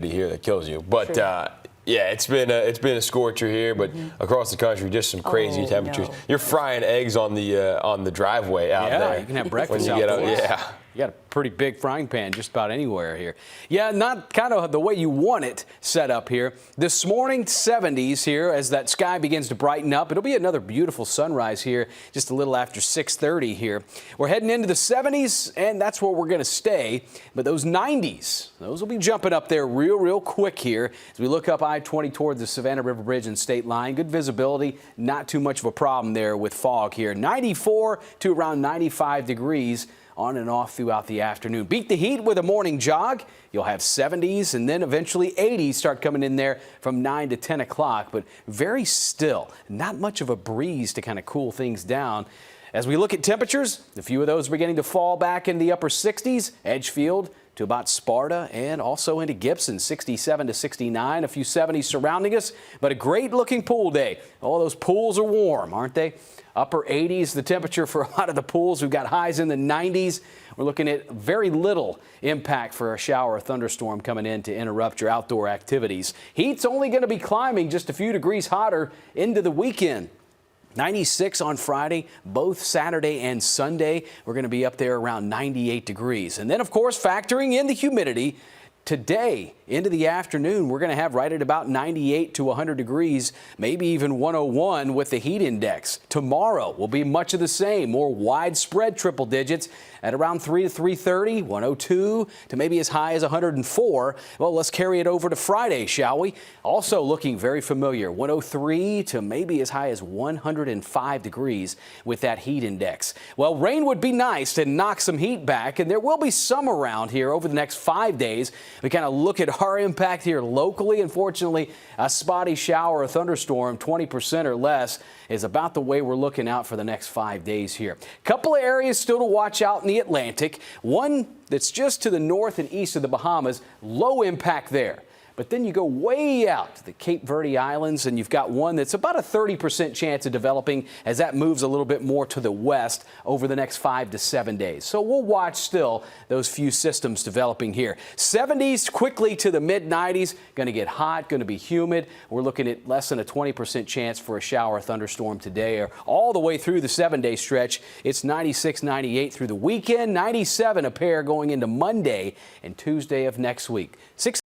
here that kills you. But yeah, it's been a scorcher here, but across the country, just some crazy temperatures. No. You're frying eggs on the driveway out there. Yeah, you can have breakfast when you out get there. Yeah. You got a pretty big frying pan just about anywhere here. Yeah, not kind of the way you want it set up here. This morning, 70s here as that sky begins to brighten up. It'll be another beautiful sunrise here just a little after 6:30 here. We're heading into the 70s, and that's where we're going to stay. But those 90s, those will be jumping up there real quick here as we look up I-20 toward the Savannah River Bridge and State Line. Good visibility, not too much of a problem there with fog here. 94 to around 95 degrees. On and off throughout the afternoon. Beat the heat with a morning jog. You'll have 70s and then eventually 80s start coming in there from 9 to 10 o'clock, but very still. Not much of a breeze to kind of cool things down. As we look at temperatures, a few of those are beginning to fall back in the upper 60s. Edgefield to about Sparta and also into Gibson, 67 to 69. A few 70s surrounding us, but a great looking pool day. All those pools are warm, aren't they? Upper 80s, the temperature for a lot of the pools. We've got highs in the 90s. We're looking at very little impact for a shower or thunderstorm coming in to interrupt your outdoor activities. Heat's only going to be climbing just a few degrees hotter into the weekend. 96 on Friday, both Saturday and Sunday. We're going to be up there around 98 degrees. And then, of course, factoring in the humidity, today into the afternoon, we're going to have right at about 98 to 100 degrees, maybe even 101 with the heat index. Tomorrow will be much of the same, more widespread triple digits at around 3 to 330, 102 to maybe as high as 104. Well, let's carry it over to Friday, shall we? Also looking very familiar, 103 to maybe as high as 105 degrees with that heat index. Well, rain would be nice to knock some heat back, and there will be some around here over the next 5 days. We kind of look at our impact here locally. Unfortunately, a spotty shower or thunderstorm, 20% or less, is about the way we're looking out for the next 5 days here. Couple of areas still to watch out in the Atlantic. One that's just to the north and east of the Bahamas, low impact there. But then you go way out to the Cape Verde Islands, and you've got one that's about a 30% chance of developing as that moves a little bit more to the west over the next 5 to 7 days. So we'll watch still those few systems developing here. 70s quickly to the mid-90s. Going to get hot, going to be humid. We're looking at less than a 20% chance for a shower or thunderstorm today or all the way through the 7-day stretch. It's 96, 98 through the weekend, 97 a pair going into Monday and Tuesday of next week.